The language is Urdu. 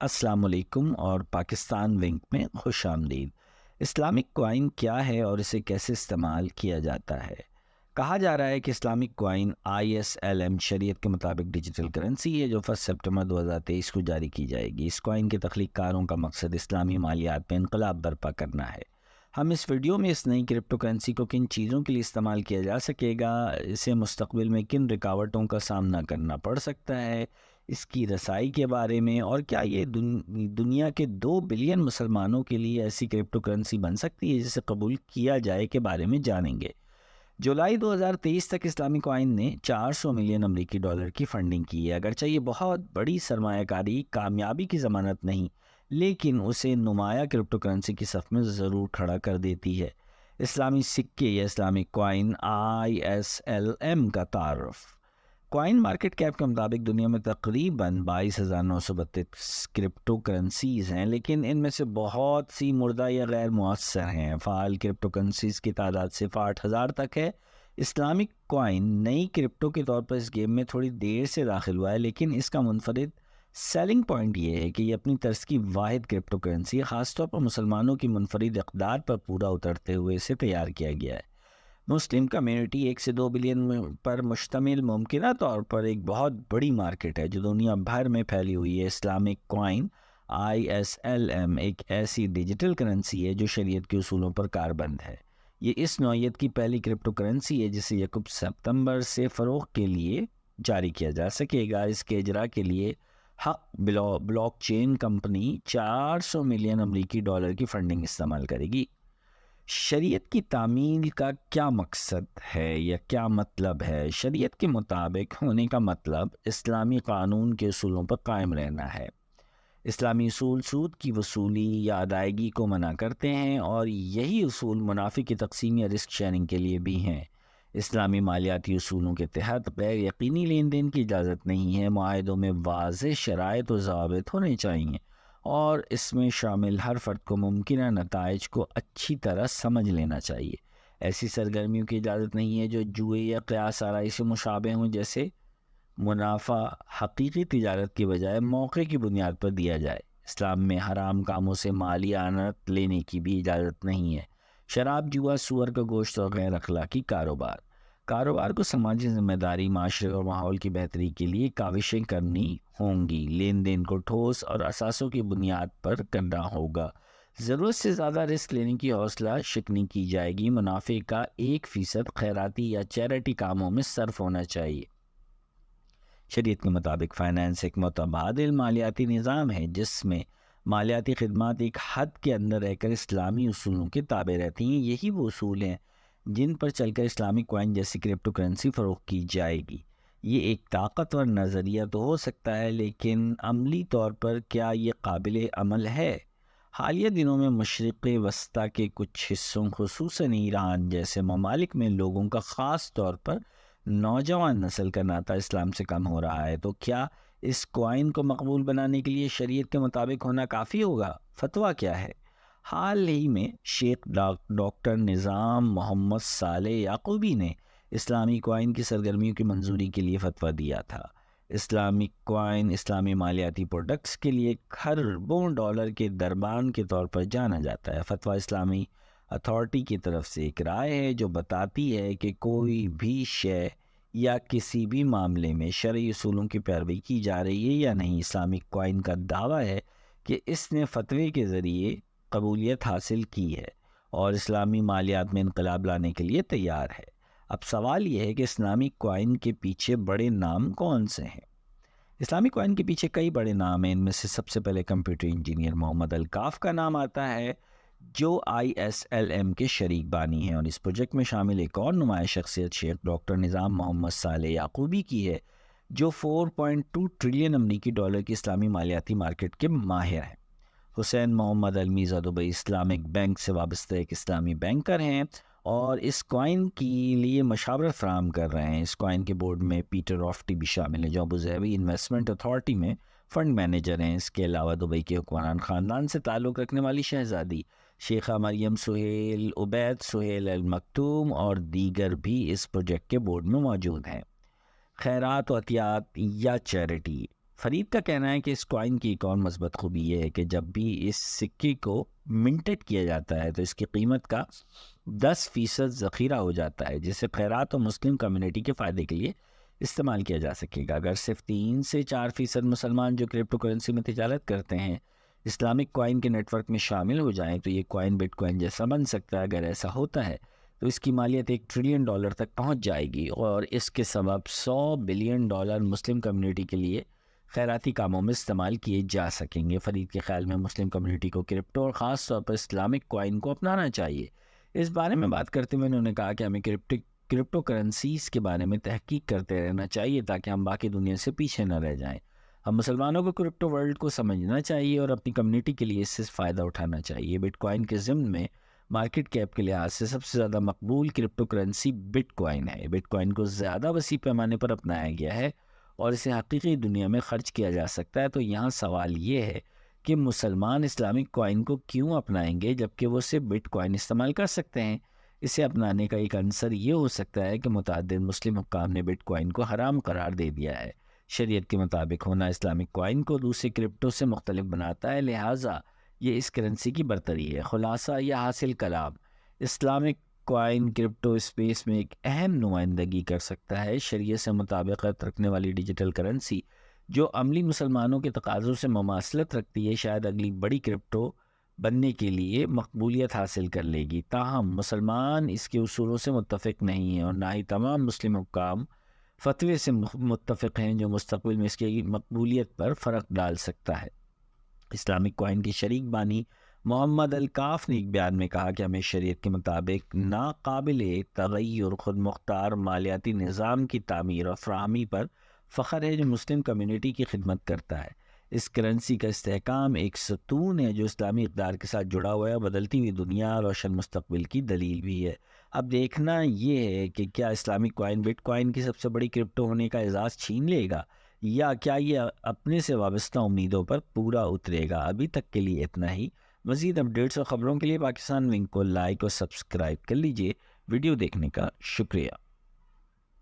السلام علیکم اور پاکستان ونگ میں خوش آمدید۔ اسلامک کوائن کیا ہے اور اسے کیسے استعمال کیا جاتا ہے؟ کہا جا رہا ہے کہ اسلامک کوائن ISLM شریعت کے مطابق ڈیجیٹل کرنسی ہے جو 1 سپٹمبر 2023 کو جاری کی جائے گی۔ اس کوائن کے تخلیق کاروں کا مقصد اسلامی مالیات میں انقلاب برپا کرنا ہے۔ ہم اس ویڈیو میں اس نئی کرپٹو کرنسی کو کن چیزوں کے لیے استعمال کیا جا سکے گا، اسے مستقبل میں کن رکاوٹوں کا سامنا کرنا پڑ سکتا ہے، اس کی رسائی کے بارے میں، اور کیا یہ دنیا کے 2 بلین مسلمانوں کے لیے ایسی کرپٹو کرنسی بن سکتی ہے جسے قبول کیا جائے کے بارے میں جانیں گے۔ جولائی 2023 تک اسلامی کوائن نے 400 ملین امریکی ڈالر کی فنڈنگ کی ہے۔ اگرچہ یہ بہت بڑی سرمایہ کاری کامیابی کی ضمانت نہیں، لیکن اسے نمایاں کرپٹو کرنسی کی صف میں ضرور کھڑا کر دیتی ہے۔ اسلامی سکے یا اسلامک کوائن ISLM کا تعارف۔ کوائن مارکیٹ کیپ کے مطابق دنیا میں تقریباً 22,932 کرپٹو کرنسیز ہیں، لیکن ان میں سے بہت سی مردہ یا غیر مؤثر ہیں۔ فعال کرپٹو کرنسیز کی تعداد صرف 8,000 تک ہے۔ اسلامک کوائن نئی کرپٹو کے طور پر اس گیم میں تھوڑی دیر سے داخل ہوا ہے، لیکن اس کا منفرد سیلنگ پوائنٹ یہ ہے کہ یہ اپنی طرز کی واحد کرپٹو کرنسی ہے، خاص طور پر مسلمانوں کی منفرد اقدار پر پورا اترتے ہوئے اسے تیار کیا گیا ہے۔ مسلم کمیونٹی 1 سے 2 بلین پر مشتمل ممکنہ طور پر ایک بہت بڑی مارکیٹ ہے جو دنیا بھر میں پھیلی ہوئی ہے۔ اسلامک کوائن ISLM ایک ایسی ڈیجیٹل کرنسی ہے جو شریعت کے اصولوں پر کاربند ہے۔ یہ اس نوعیت کی پہلی کرپٹو کرنسی ہے جسے 1 سپتمبر سے فروغ کے لیے جاری کیا جا سکے گا۔ اس کے اجرا کے لیے حق بلاک چین کمپنی 400 ملین امریکی ڈالر کی فنڈنگ استعمال کرے گی۔ شریعت کی تعمیل کا کیا مقصد ہے یا کیا مطلب ہے؟ شریعت کے مطابق ہونے کا مطلب اسلامی قانون کے اصولوں پر قائم رہنا ہے۔ اسلامی اصول سود کی وصولی یا ادائیگی کو منع کرتے ہیں، اور یہی اصول منافع کی تقسیم یا رسک شیئرنگ کے لیے بھی ہیں۔ اسلامی مالیاتی اصولوں کے تحت غیر یقینی لین دین کی اجازت نہیں ہے۔ معاہدوں میں واضح شرائط و ضوابط ہونے چاہئیں، اور اس میں شامل ہر فرد کو ممکنہ نتائج کو اچھی طرح سمجھ لینا چاہیے۔ ایسی سرگرمیوں کی اجازت نہیں ہے جو جوئے یا قیاس آرائی سے مشابہ ہوں، جیسے منافع حقیقی تجارت کی بجائے موقع کی بنیاد پر دیا جائے۔ اسلام میں حرام کاموں سے مالی اعانت لینے کی بھی اجازت نہیں ہے۔ شراب، جوا، سور کا گوشت اور غیر اخلاقی کاروبار کو سماجی ذمہ داری، معاشرے اور ماحول کی بہتری کے لیے کاوشیں کرنی ہوں گی۔ لین دین کو ٹھوس اور اساسوں کی بنیاد پر کرنا ہوگا۔ ضرورت سے زیادہ رسک لینے کی حوصلہ شکنی کی جائے گی۔ منافع کا 1% خیراتی یا چیریٹی کاموں میں صرف ہونا چاہیے۔ شریعت کے مطابق فائنانس ایک متبادل مالیاتی نظام ہے جس میں مالیاتی خدمات ایک حد کے اندر رہ کر اسلامی اصولوں کے تابع رہتی ہیں۔ یہی وہ اصول ہیں جن پر چل کر اسلامک کوائن جیسی کرپٹو کرنسی فروغ کی جائے گی۔ یہ ایک طاقتور نظریہ تو ہو سکتا ہے، لیکن عملی طور پر کیا یہ قابل عمل ہے؟ حالیہ دنوں میں مشرق وسطیٰ کے کچھ حصوں، خصوصاً ایران جیسے ممالک میں، لوگوں کا خاص طور پر نوجوان نسل کا ناطہ اسلام سے کم ہو رہا ہے۔ تو کیا اس کوائن کو مقبول بنانے کے لیے شریعت کے مطابق ہونا کافی ہوگا؟ فتویٰ کیا ہے؟ حال ہی میں شیخ ڈاکٹر نظام محمد صالح یعقوبی نے اسلامی کوائن کی سرگرمیوں کی منظوری کے لیے فتویٰ دیا تھا۔ اسلامک کوائن اسلامی مالیاتی پروڈکٹس کے لیے خربوں ڈالر کے دربان کے طور پر جانا جاتا ہے۔ فتویٰ اسلامی اتھارٹی کی طرف سے ایک رائے ہے جو بتاتی ہے کہ کوئی بھی شے یا کسی بھی معاملے میں شرعی اصولوں کی پیروی کی جا رہی ہے یا نہیں۔ اسلامک کوائن کا دعویٰ ہے کہ اس نے فتوے کے ذریعے قبولیت حاصل کی ہے اور اسلامی مالیات میں انقلاب لانے کے لیے تیار ہے۔ اب سوال یہ ہے کہ اسلامک کوائن کے پیچھے بڑے نام کون سے ہیں؟ اسلامک کوائن کے پیچھے کئی بڑے نام ہیں۔ ان میں سے سب سے پہلے کمپیوٹر انجینئر محمد الکاف کا نام آتا ہے، جو ISLM کے شریک بانی ہیں، اور اس پروجیکٹ میں شامل ایک اور نمایاں شخصیت شیخ ڈاکٹر نظام محمد صالح یعقوبی کی ہے، جو 4.2 ٹریلین امریکی ڈالر کی اسلامی مالیاتی مارکیٹ کے ماہر ہیں۔ حسین محمد المیزہ دبئی اسلامک بینک سے وابستہ ایک اسلامی بینکر ہیں اور اس کوائن کے لیے مشاورت فراہم کر رہے ہیں۔ اس کوائن کے بورڈ میں پیٹر آفٹی بھی شامل ہیں، جو ابوظہبی انویسٹمنٹ اتھارٹی میں فنڈ مینیجر ہیں۔ اس کے علاوہ دبئی کے حکمران خاندان سے تعلق رکھنے والی شہزادی شیخہ مریم سہیل، عبید سہیل المکتوم اور دیگر بھی اس پروجیکٹ کے بورڈ میں موجود ہیں۔ خیرات و عطیات یا چیریٹی۔ فرید کا کہنا ہے کہ اس کوائن کی ایک اور مثبت خوبی یہ ہے کہ جب بھی اس سکے کو منٹڈ کیا جاتا ہے تو اس کی قیمت کا 10% ذخیرہ ہو جاتا ہے، جسے خیرات اور مسلم کمیونٹی کے فائدے کے لیے استعمال کیا جا سکے گا۔ اگر صرف 3 سے 4% مسلمان جو کرپٹو کرنسی میں تجارت کرتے ہیں اسلامک کوائن کے نیٹ ورک میں شامل ہو جائیں تو یہ کوائن بٹ کوائن جیسا بن سکتا ہے۔ اگر ایسا ہوتا ہے تو اس کی مالیت $1 ٹریلین تک پہنچ جائے گی اور اس کے سبب $100 بلین مسلم کمیونٹی کے لیے خیراتی کاموں میں استعمال کیے جا سکیں گے۔ فرید کے خیال میں مسلم کمیونٹی کو کرپٹو اور خاص طور پر اسلامک کوائن کو اپنانا چاہیے۔ اس بارے میں بات کرتے ہوئے انہوں نے کہا کہ ہمیں کرپٹو کرنسیز کے بارے میں تحقیق کرتے رہنا چاہیے تاکہ ہم باقی دنیا سے پیچھے نہ رہ جائیں۔ ہم مسلمانوں کو کرپٹو ورلڈ کو سمجھنا چاہیے اور اپنی کمیونٹی کے لیے اس سے فائدہ اٹھانا چاہیے۔ بٹ کوائن کے ضمن میں مارکیٹ کیپ کے لحاظ سے سب سے زیادہ مقبول کرپٹو کرنسی بٹ کوائن ہے۔ بٹ کوائن کو زیادہ وسیع پیمانے پر اپنایا گیا ہے اور اسے حقیقی دنیا میں خرچ کیا جا سکتا ہے۔ تو یہاں سوال یہ ہے کہ مسلمان اسلامک کوائن کو کیوں اپنائیں گے جبکہ وہ صرف بٹ کوائن استعمال کر سکتے ہیں؟ اسے اپنانے کا ایک عنصر یہ ہو سکتا ہے کہ متعدد مسلم حکام نے بٹ کوائن کو حرام قرار دے دیا ہے۔ شریعت کے مطابق ہونا اسلامک کوائن کو دوسرے کرپٹو سے مختلف بناتا ہے، لہٰذا یہ اس کرنسی کی برتری ہے۔ خلاصہ یا حاصل کلام، اسلامک کوائن کرپٹو اسپیس میں ایک اہم نمائندگی کر سکتا ہے۔ شریعت سے مطابقت رکھنے والی ڈیجیٹل کرنسی جو عملی مسلمانوں کے تقاضوں سے مماثلت رکھتی ہے شاید اگلی بڑی کرپٹو بننے کے لیے مقبولیت حاصل کر لے گی، تاہم مسلمان اس کے اصولوں سے متفق نہیں ہیں اور نہ ہی تمام مسلم حکام فتوے سے متفق ہیں جو مستقبل میں اس کی مقبولیت پر فرق ڈال سکتا ہے۔ اسلامک کوائن کے شریک بانی محمد الکاف نے ایک بیان میں کہا کہ ہمیں شریعت کے مطابق ناقابل تغیر خود مختار مالیاتی نظام کی تعمیر اور فراہمی پر فخر ہے جو مسلم کمیونٹی کی خدمت کرتا ہے۔ اس کرنسی کا استحکام ایک ستون ہے جو اسلامی اقدار کے ساتھ جڑا ہوا ہے، بدلتی ہوئی دنیا اور روشن مستقبل کی دلیل بھی ہے۔ اب دیکھنا یہ ہے کہ کیا اسلامک کوائن بٹ کوائن کی سب سے بڑی کرپٹو ہونے کا اعزاز چھین لے گا یا کیا یہ اپنے سے وابستہ امیدوں پر پورا اترے گا۔ ابھی تک کے لیے اتنا ہی۔ مزید اپڈیٹس اور خبروں کے لیے پاکستان ونگ کو لائک اور سبسکرائب کر لیجئے۔ ویڈیو دیکھنے کا شکریہ۔